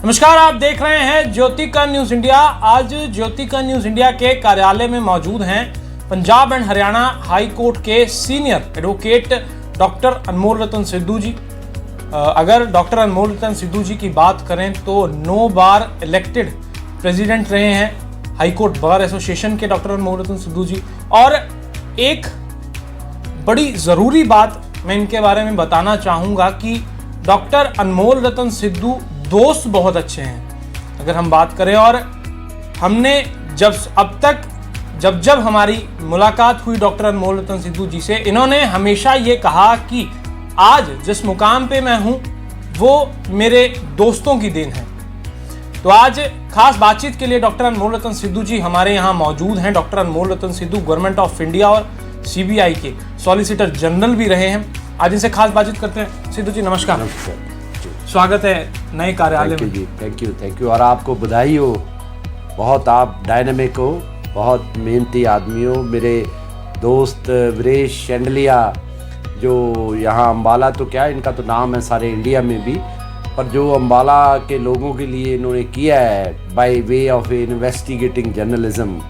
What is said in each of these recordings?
नमस्कार, आप देख रहे हैं ज्योतिका न्यूज इंडिया। आज ज्योतिका न्यूज इंडिया के कार्यालय में मौजूद हैं Punjab and Haryana high court के सीनियर एडवोकेट डॉक्टर अनमोल रतन सिद्धू जी। अगर डॉक्टर अनमोल रतन सिद्धू जी की बात करें तो 9 बार इलेक्टेड प्रेसिडेंट रहे हैं हाई कोर्ट बार एसोसिएशन के डॉक्टर अनमोल रतन सिद्धू जी। और एक बड़ी ज़रूरी बात मैं इनके बारे में बताना चाहूँगा कि डॉक्टर अनमोल रतन सिद्धू दोस्त बहुत अच्छे हैं अगर हम बात करें। और हमने जब हमारी मुलाकात हुई डॉक्टर अनमोल रतन सिद्धू जी से, इन्होंने हमेशा ये कहा कि आज जिस मुकाम पे मैं हूँ वो मेरे दोस्तों की देन है। तो आज खास बातचीत के लिए डॉक्टर अनमोल रतन सिद्धू जी हमारे यहाँ मौजूद हैं। Doctor Anmol Ratan Sidhu government of India और सीबीआई के सॉलिसिटर जनरल भी रहे हैं। आज इनसे खास बातचीत करते हैं। सिद्धू जी नमस्कार, स्वागत है नए कार्यालय में। थैंक यू और आपको बधाई हो। बहुत आप डायनामिक हो, बहुत मेहनती आदमी हो। मेरे दोस्त वीरेश शेंडलिया जो यहाँ अम्बाला, तो क्या इनका तो नाम है सारे इंडिया में भी, पर जो अम्बाला के लोगों के लिए इन्होंने किया है by way of investigating journalism,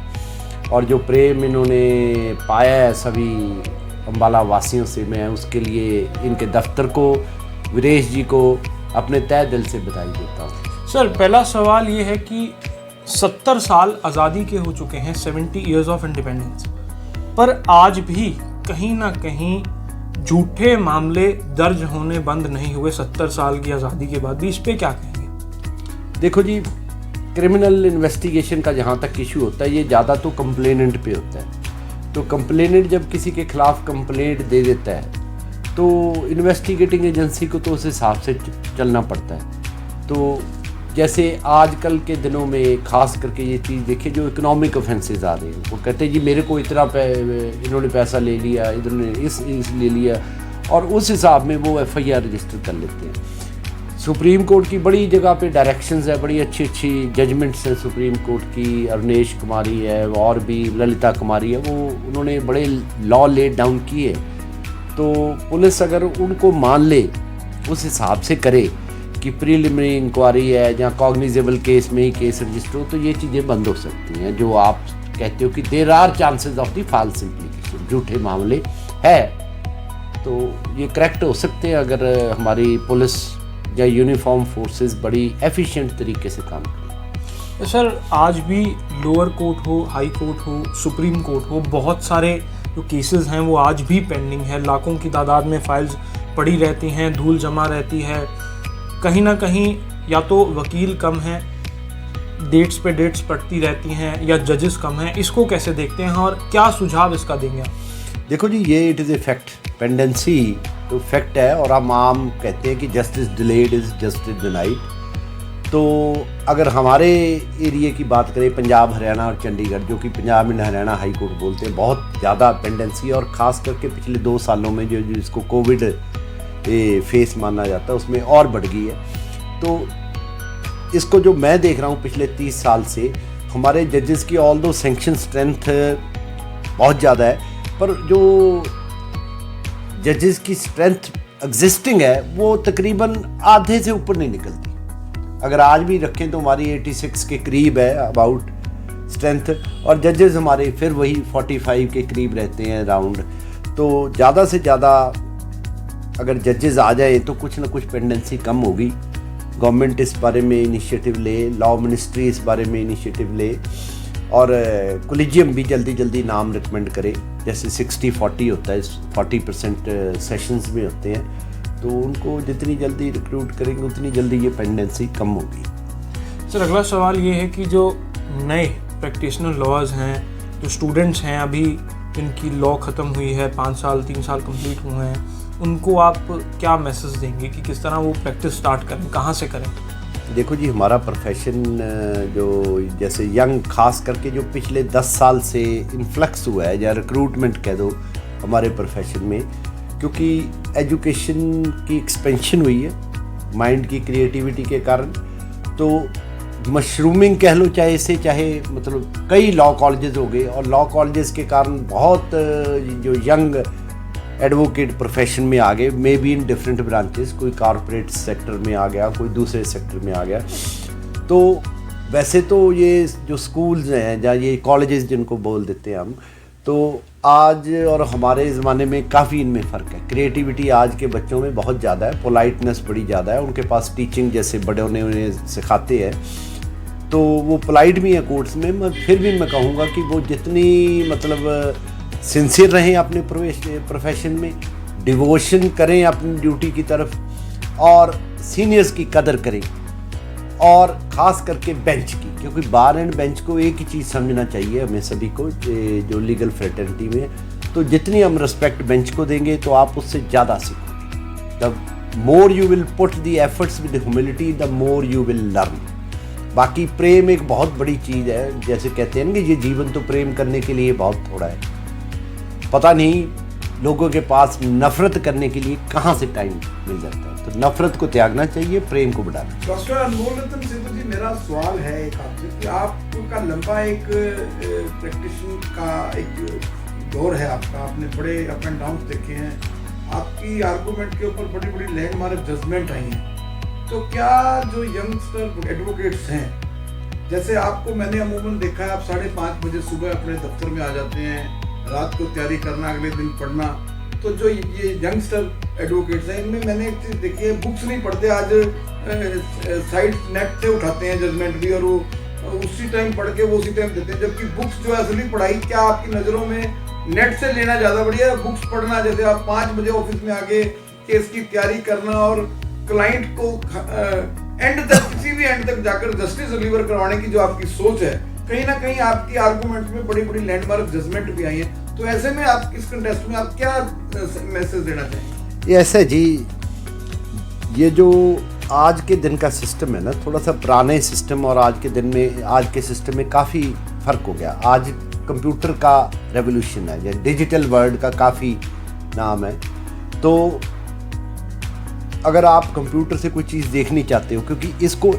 और जो प्रेम इन्होंने पाया है सभी अम्बाला वासियों से, मैं उसके लिए इनके दफ्तर को, वीरेश जी को अपने तहे दिल से बधाई देता हूँ। सर, पहला सवाल ये है कि 70 साल आज़ादी के हो चुके हैं, 70 ईयर्स ऑफ इंडिपेंडेंस, पर आज भी कहीं ना कहीं झूठे मामले दर्ज होने बंद नहीं हुए 70 साल की आज़ादी के बाद भी। इस पे क्या कहेंगे? देखो जी, क्रिमिनल इन्वेस्टिगेशन का जहाँ तक इशू होता है ये ज़्यादा तो कंप्लेनेंट पे होता है। तो कंप्लेनेंट जब किसी के खिलाफ कंप्लेंट दे देता है तो इन्वेस्टिगेटिंग एजेंसी को तो उस हिसाब से चलना पड़ता है। तो जैसे आजकल के दिनों में खास करके ये चीज़ देखिए, जो इकोनॉमिक ऑफेंसेस आ रहे हैं, वो कहते हैं जी मेरे को इतना इन्होंने पैसा ले लिया, इन्होंने इस ले लिया, और उस हिसाब में वो FIR रजिस्टर कर लेते हैं। सुप्रीम कोर्ट की बड़ी जगह पे डायरेक्शंस है, बड़ी अच्छी जजमेंट्स हैं सुप्रीम कोर्ट की। अरुणेश कुमारी है और भी ललिता कुमारी है, वो उन्होंने बड़े लॉ लेड डाउन किए। तो पुलिस अगर उनको मान ले, उस हिसाब से करे कि प्रीलिमिनरी इंक्वायरी है या कॉग्निजेबल केस में ही केस रजिस्टर हो, तो ये चीज़ें बंद हो सकती हैं। जो आप कहते हो कि there are chances of the false implication, झूठे मामले है, तो ये करेक्ट हो सकते हैं अगर हमारी पुलिस या यूनिफॉर्म फोर्सेस बड़ी एफिशिएंट तरीके से काम करें। सर, आज भी लोअर कोर्ट हो, हाई कोर्ट हो, सुप्रीम कोर्ट हो, बहुत सारे जो केसेस हैं वो आज भी पेंडिंग है। लाखों की तादाद में फाइल्स पड़ी रहती हैं, धूल जमा रहती है। कहीं ना कहीं या तो वकील कम हैं, डेट्स पे डेट्स पड़ती रहती हैं, या जजेस कम हैं। इसको कैसे देखते हैं और क्या सुझाव इसका देंगे आप? देखो जी, ये it is a fact, pendency तो फैक्ट है, और हम आम कहते हैं कि justice delayed is justice denied. तो अगर हमारे एरिया की बात करें, पंजाब हरियाणा और चंडीगढ़, जो कि Punjab and Haryana high court बोलते हैं, बहुत ज़्यादा पेंडेंसी, और ख़ास करके पिछले 2 सालों में जो जिसको कोविड फेस माना जाता है उसमें और बढ़ गई है। तो इसको जो मैं देख रहा हूँ पिछले 30 साल से, हमारे जजेस की ऑल दो सेंक्शन स्ट्रेंथ बहुत ज़्यादा है, पर जो जजेस की स्ट्रेंथ एग्जिस्टिंग है वो तकरीबन आधे से ऊपर नहीं निकलती। अगर आज भी रखें तो हमारी 86 के करीब है अबाउट स्ट्रेंथ, और जजेस हमारे फिर वही 45 के करीब रहते हैं अराउंड। तो ज़्यादा से ज़्यादा अगर जजेस आ जाए तो कुछ ना कुछ पेंडेंसी कम होगी। गवर्नमेंट इस बारे में इनिशिएटिव ले, लॉ मिनिस्ट्री इस बारे में इनिशिएटिव ले, और कोलिजियम भी जल्दी नाम रिकमेंड करे। जैसे 60-40 होता है, 40% सेशंस में होते हैं, तो उनको जितनी जल्दी रिक्रूट करेंगे उतनी जल्दी ये पेंडेंसी कम होगी। सर, अगला सवाल ये है कि जो नए प्रैक्टिशनर लॉज हैं, जो स्टूडेंट्स हैं, अभी जिनकी लॉ ख़त्म हुई है, 5 साल 3 साल कंप्लीट हुए हैं, उनको आप क्या मैसेज देंगे कि किस तरह वो प्रैक्टिस स्टार्ट करें, कहाँ से करें? देखो जी, हमारा प्रोफेशन जो जैसे यंग, खास करके जो पिछले 10 साल से इन्फ्लक्स हुआ है, या रिक्रूटमेंट कह दो हमारे प्रोफेशन में, क्योंकि एजुकेशन की एक्सपेंशन हुई है माइंड की क्रिएटिविटी के कारण, तो मशरूमिंग कह लो चाहे इसे, चाहे मतलब कई लॉ कॉलेजेस हो गए, और लॉ कॉलेजेस के कारण बहुत जो यंग एडवोकेट प्रोफेशन में आ गए, may be in different branches, कोई कॉरपोरेट सेक्टर में आ गया, कोई दूसरे सेक्टर में आ गया। तो वैसे तो ये जो स्कूल्स हैं या ये कॉलेजेस जिनको बोल देते हैं हम, तो आज और हमारे ज़माने में काफ़ी इनमें फ़र्क है। क्रिएटिविटी आज के बच्चों में बहुत ज़्यादा है, पोलाइटनेस बड़ी ज़्यादा है, उनके पास टीचिंग जैसे बड़े होने उन्हें सिखाते हैं, तो वो पोलाइट भी है कोर्स में। मैं फिर भी मैं कहूँगा कि वो जितनी मतलब सिंसियर रहें अपने प्रोफेशन में, डिवोशन करें अपनी ड्यूटी की तरफ, और सीनियर्स की कदर करें, और ख़ास करके बेंच की, क्योंकि बार एंड बेंच को एक ही चीज़ समझना चाहिए हमें सभी को जो लीगल फ्रेटर्निटी में। तो जितनी हम रिस्पेक्ट बेंच को देंगे तो आप उससे ज़्यादा सीखोगे। The more you will put the efforts with humility, the more you will learn. बाकी प्रेम एक बहुत बड़ी चीज़ है, जैसे कहते हैं ना कि ये जीवन तो प्रेम करने के लिए बहुत थोड़ा है। पता नहीं लोगों के पास नफ़रत करने के लिए कहाँ से टाइम मिल जाता है। तो नफ़रत को त्यागना चाहिए, प्रेम को बढ़ाना। डॉक्टर अनमोल रतन सिद्धू जी, मेरा सवाल है एक आपसे कि आपका लंबा एक प्रैक्टिशन का एक दौर है आपका, आपने बड़े अप एंड डाउन देखे हैं, आपकी आर्गूमेंट के ऊपर बड़ी बड़ी लैंडमार्क जजमेंट आई हैं। तो क्या जो यंगस्टर एडवोकेट्स हैं, जैसे आपको मैंने अमूमन देखा है, आप 5:30 बजे सुबह अपने दफ्तर में आ जाते हैं, रात को तैयारी करना, अगले दिन पढ़ना। तो जो ये यंगस्टर एडवोकेट्स हैं, इनमें मैंने एक चीज़ देखी है, बुक्स नहीं पढ़ते, आज साइट नेट से उठाते हैं जजमेंट भी, और वो उसी टाइम पढ़ के वो उसी टाइम देते हैं। जबकि बुक्स जो है असली पढ़ाई, क्या आपकी नज़रों में नेट से लेना ज़्यादा बढ़िया है, बुक्स पढ़ना? जैसे आप 5 बजे ऑफिस में आके केस की तैयारी करना और क्लाइंट को एंड तक, किसी भी एंड तक जाकर जस्टिस डिलीवर करवाने की जो आपकी सोच है, कहीं ना कहीं आपकी आर्गूमेंट में बड़ी बड़ी लैंडमार्क जजमेंट भी आई है। तो ऐसे में आप इस कंटेस्ट में आप क्या मैसेज देना चाहेंगे? ये ऐसे जी, ये जो आज के दिन का सिस्टम है ना, थोड़ा सा पुराने सिस्टम और आज के दिन में, आज के सिस्टम में काफ़ी फ़र्क हो गया। आज कंप्यूटर का रेवोल्यूशन है, या डिजिटल वर्ल्ड का काफ़ी नाम है। तो अगर आप कंप्यूटर से कोई चीज़ देखनी चाहते हो, क्योंकि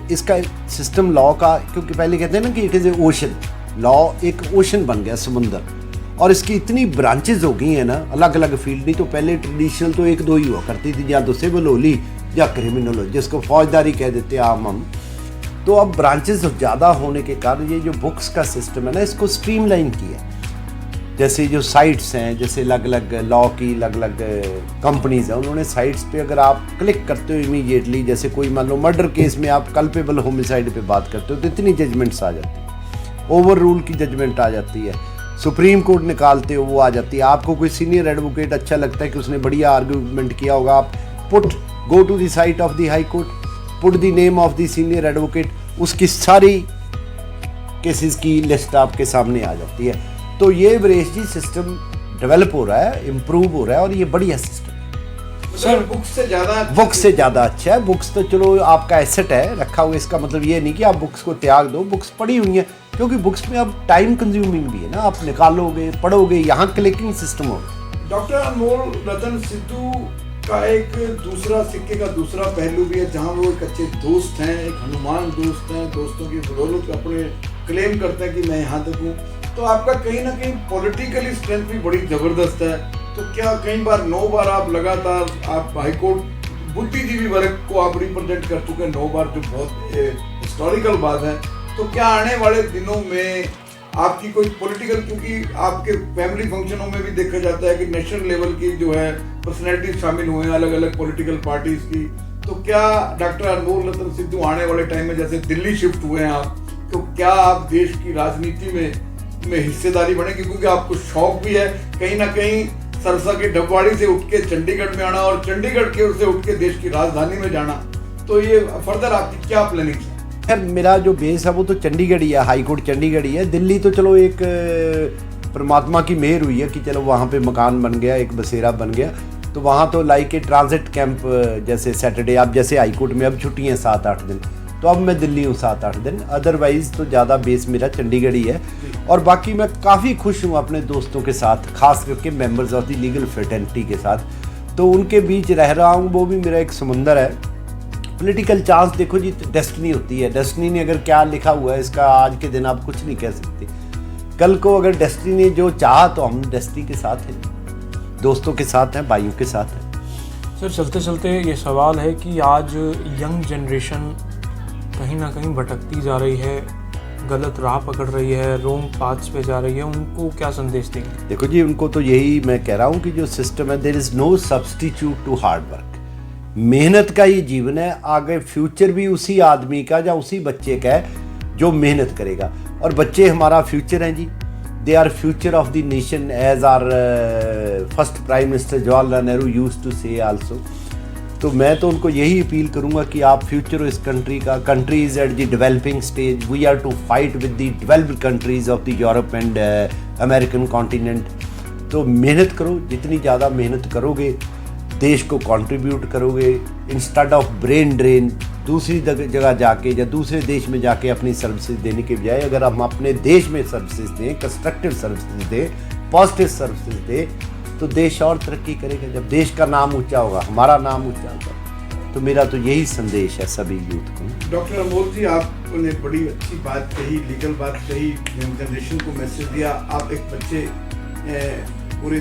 इसका सिस्टम लॉ का, क्योंकि पहले कहते हैं ना कि it is a ocean, law एक ओशन बन गया, समुंदर, और इसकी इतनी ब्रांचेज हो गई हैं ना, अलग अलग फील्ड। नहीं तो पहले ट्रेडिशनल तो 1-2 ही हुआ करती थी, या तो सिविल हो ली या क्रिमिनल हो, जिसको फौजदारी कह देते हैं आम हम। तो अब ब्रांचेज ज़्यादा होने के कारण ये जो बुक्स का सिस्टम है ना, इसको स्ट्रीमलाइन किया है। जैसे जो साइट्स हैं, जैसे अलग अलग लॉ की अलग अलग कंपनीज हैं, उन्होंने साइट्स पे अगर आप क्लिक करते हो इमीडिएटली, जैसे कोई मान लो मर्डर केस में आप कल्पेबल होमिसाइड पे बात करते हो, तो इतनी जजमेंट्स आ जाती है, ओवर रूल की जजमेंट आ जाती है, सुप्रीम कोर्ट निकालते हो वो आ जाती है। आपको कोई सीनियर एडवोकेट अच्छा लगता है कि उसने बढ़िया आर्गूमेंट किया होगा, आप go to the site of the high court, put the name of the senior advocate, उसकी सारी केसेस की लिस्ट आपके सामने आ जाती है। तो ये वरेश जी सिस्टम डेवलप हो रहा है, इम्प्रूव हो रहा है, और ये बढ़िया सिस्टम है सर। बुक्स से ज़्यादा अच्छा है। बुक्स तो चलो आपका एसेट है रखा हुआ, इसका मतलब ये नहीं कि आप बुक्स को त्याग दो, बुक्स पढ़ी हुई हैं, क्योंकि बुक्स में अब टाइम कंज्यूमिंग भी है ना, आप निकालोगे, पढ़ोगे, यहाँ क्लिकिंग सिस्टम होगा। डॉक्टर अनमोल रतन सिद्धू का एक दूसरा सिक्के का दूसरा पहलू भी है, जहाँ वो एक अच्छे दोस्त हैं, एक हनुमान दोस्त हैं, दोस्तों की बदौलत अपने क्लेम करते हैं कि मैं यहाँ तक हूँ। तो आपका कहीं ना कहीं पॉलिटिकली स्ट्रेंथ भी बड़ी ज़बरदस्त है। तो क्या कई बार 9 बार आप लगातार आप हाईकोर्ट बुद्धिजीवी वर्ग को आप रिप्रेजेंट कर चुके हैं 9 बार, जो बहुत हिस्टोरिकल बात है। तो क्या आने वाले दिनों में आपकी कोई पॉलिटिकल, क्योंकि आपके फैमिली फंक्शनों में भी देखा जाता है कि नेशनल लेवल की जो है पर्सनैलिटी शामिल हुए हैं अलग अलग पॉलिटिकल पार्टीज की, तो क्या डॉक्टर अनमोल रतन सिद्धू आने वाले टाइम में, जैसे दिल्ली शिफ्ट हुए हैं आप, तो क्या आप देश की राजनीति में हिस्सेदारी बनेगी? क्योंकि आपको शौक भी है कहीं ना कहीं सरसा के डबवाड़ी से उठ के चंडीगढ़ में आना, और चंडीगढ़ के से उठ के देश की राजधानी में जाना। तो ये फर्दर आपकी क्या प्लानिंग है? खैर मेरा जो बेस है वो तो चंडीगढ़ ही है, हाई कोर्ट चंडीगढ़ ही है। दिल्ली तो चलो एक परमात्मा की मेहर हुई है कि चलो वहाँ पे मकान बन गया, एक बसेरा बन गया, तो वहाँ तो लाइक ए ट्रांजिट कैंप, जैसे सैटरडे अब जैसे हाई कोर्ट में अब छुट्टी हैं 7-8 दिन, तो अब मैं दिल्ली हूँ 7-8 दिन। अदरवाइज़ तो ज़्यादा बेस मेरा चंडीगढ़ ही है। और बाकी मैं काफ़ी खुश हूँ अपने दोस्तों के साथ, खास करके members of the legal fraternity के साथ। तो उनके बीच रह रहा हूँ, वो भी मेरा एक समंदर है। पॉलिटिकल चांस देखो जी, डेस्टिनी होती है, डेस्टिनी ने अगर क्या लिखा हुआ है इसका आज के दिन आप कुछ नहीं कह सकते। कल को अगर डेस्टिनी ने जो चाहा तो हम डेस्टिनी के साथ हैं, दोस्तों के साथ हैं, भाइयों के साथ हैं। सर चलते चलते ये सवाल है कि आज यंग जनरेशन कहीं ना कहीं भटकती जा रही है, गलत राह पकड़ रही है, रॉन्ग पाथ्स पे जा रही है, उनको क्या संदेश देंगे? देखो जी, उनको तो यही मैं कह रहा हूँ कि जो सिस्टम है, there is no substitute to hard work. मेहनत का ही जीवन है, आगे फ्यूचर भी उसी आदमी का या उसी बच्चे का है जो मेहनत करेगा। और बच्चे हमारा फ्यूचर हैं जी, they are future of the nation, as our first prime minister Jawaharlal Nehru used to say also. तो मैं तो उनको यही अपील करूंगा कि आप फ्यूचर हो इस कंट्री का। Country is at the developing stage, we are to fight with the developed countries of the Europe and American continent. तो मेहनत करो, जितनी ज़्यादा मेहनत करोगे देश को कंट्रीब्यूट करोगे। इंस्टेड ऑफ ब्रेन ड्रेन दूसरी जगह जाके या दूसरे देश में जाके अपनी सर्विसेज देने के बजाय अगर हम अपने देश में सर्विसेज दें, कंस्ट्रक्टिव सर्विसेज दें, पॉजिटिव सर्विसेज दें, तो देश और तरक्की करेगा। जब देश का नाम ऊंचा होगा, हमारा नाम ऊंचा होगा। तो मेरा तो यही संदेश है सभी यूथ को। डॉक्टर अनमोल जी, आपने बड़ी अच्छी बात कही, लीगल बात कही, जनरेशन को मैसेज दिया। आप एक बच्चे पूरे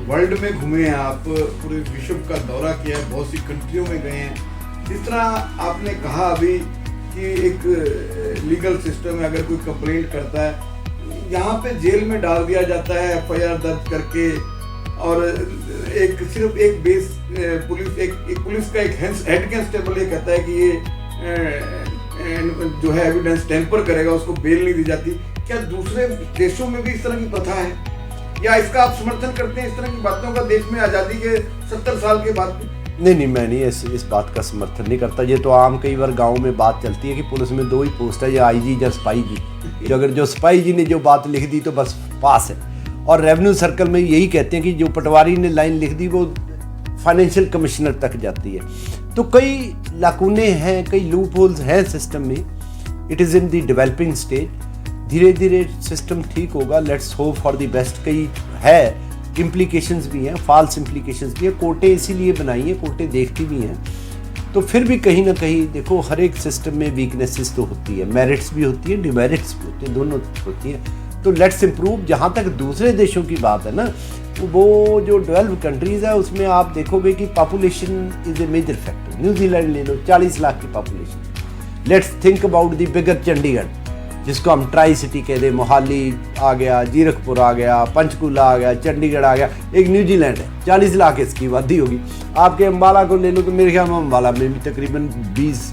वर्ल्ड में घूमे हैं, आप पूरे विश्व का दौरा किया है, बहुत सी कंट्रियों में गए हैं। जिस तरह आपने कहा अभी कि एक लीगल सिस्टम में अगर कोई कंप्लेंट करता है, यहाँ पे जेल में डाल दिया जाता है FIR दर्ज करके, और सिर्फ एक बेस पुलिस का एक हेड कांस्टेबल ये कहता है कि ये जो है एविडेंस टेम्पर करेगा, उसको बेल नहीं दी जाती। क्या दूसरे देशों में भी इस तरह की प्रथा है, या इसका आप समर्थन करते हैं इस तरह की बातों का देश में आज़ादी के 70 साल के बाद भी? नहीं, मैं नहीं इस बात का समर्थन नहीं करता। ये तो आम कई बार गांव में बात चलती है कि पुलिस में 2 ही पोस्ट है, या IG या सिपाही जी। जो अगर जो सिपाही जी ने जो बात लिख दी तो बस पास है। और रेवेन्यू सर्कल में यही कहते हैं कि जो पटवारी ने लाइन लिख दी वो फाइनेंशियल कमिश्नर तक जाती है। तो कई लाकुने हैं, कई लूप होल्स हैं सिस्टम में। It is in the developing stage, धीरे धीरे सिस्टम ठीक होगा। Let's hope for the best. कई है इम्प्लीकेशंस भी हैं, फॉल्स इम्प्लीकेशंस भी है। कोर्टें इसीलिए बनाई हैं, कोर्टें देखती भी हैं। तो फिर भी कहीं ना कहीं देखो, हर एक सिस्टम में वीकनेसेस तो होती है, मेरिट्स भी होती है, डिमेरिट्स भी होती है, दोनों होती है। तो लेट्स इम्प्रूव। जहाँ तक दूसरे देशों की बात है ना, वो जो डेवलप्ड कंट्रीज़ है उसमें आप देखोगे कि population is a major factor. New Zealand ले लो, 40 लाख की population. Let's think about the bigger Chandigarh, जिसको हम ट्राई सिटी कहते हैं। मोहाली आ गया, जीरकपुर आ गया, पंचकूला आ गया, चंडीगढ़ आ गया। एक न्यूजीलैंड है, 40 लाख इसकी आबादी होगी। आपके अम्बाला को ले लो तो मेरे ख्याल में अम्बाला में भी तकरीबन 20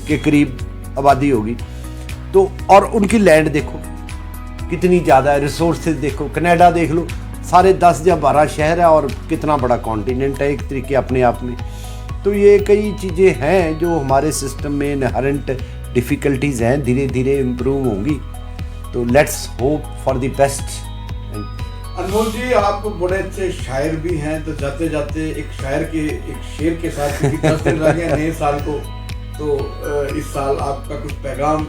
के करीब आबादी होगी। तो और उनकी लैंड देखो कितनी ज़्यादा है, रिसोर्सेज देखो। कनाडा देख लो, सारे 10 या 12 शहर है और कितना बड़ा कॉन्टिनेंट है एक तरीके अपने आप में। तो ये कई चीज़ें हैं जो हमारे सिस्टम में इनहेरेंट डिफ़िकल्टीज़ हैं, धीरे धीरे इम्प्रूव होंगी। तो let's hope for the best. Anmol ji, आप बड़े अच्छे शायर भी हैं, तो जाते जाते एक शेर के साथ, क्योंकि 10 दिन रह गए नए साल को, तो इस साल आपका कुछ पैगाम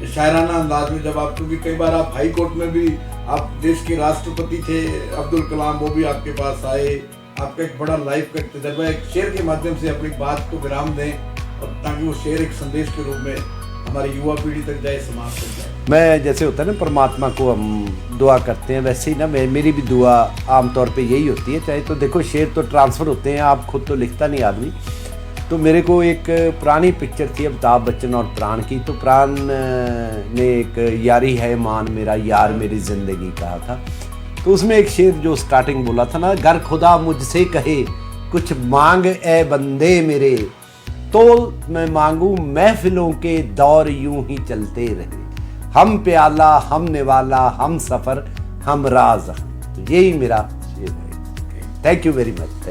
शायराना अंदाज में, जब आप, क्योंकि कई बार आप हाई कोर्ट में भी, आप देश के राष्ट्रपति थे अब्दुल कलाम, वो भी आपके पास आए, आपका एक बड़ा लाइफ का तजर्बा, एक शेर के माध्यम से अपनी बात को विराम दें, और ताकि वो शेर एक संदेश के रूप में हमारी युवा पीढ़ी तक जाए, समाज तक जाए। मैं जैसे होता है ना, परमात्मा को हम दुआ करते हैं, वैसे ही ना मेरी भी दुआ आमतौर पे यही होती है। चाहे तो देखो शेर तो ट्रांसफ़र होते हैं, आप खुद तो लिखता नहीं आदमी। तो मेरे को एक पुरानी पिक्चर थी अमिताभ बच्चन और प्राण की। तो प्राण ने एक यारी है मान मेरा यार मेरी ज़िंदगी कहा था। तो उसमें एक शेर जो स्टार्टिंग बोला था ना, गर खुदा मुझसे कहे कुछ मांग ए बंदे मेरे, तो मैं मांगू महफिलों के दौर यूं ही चलते रहे, हम प्याला हम निवाला हम सफ़र हम राज। तो यही मेरा शेर है। Thank you very much.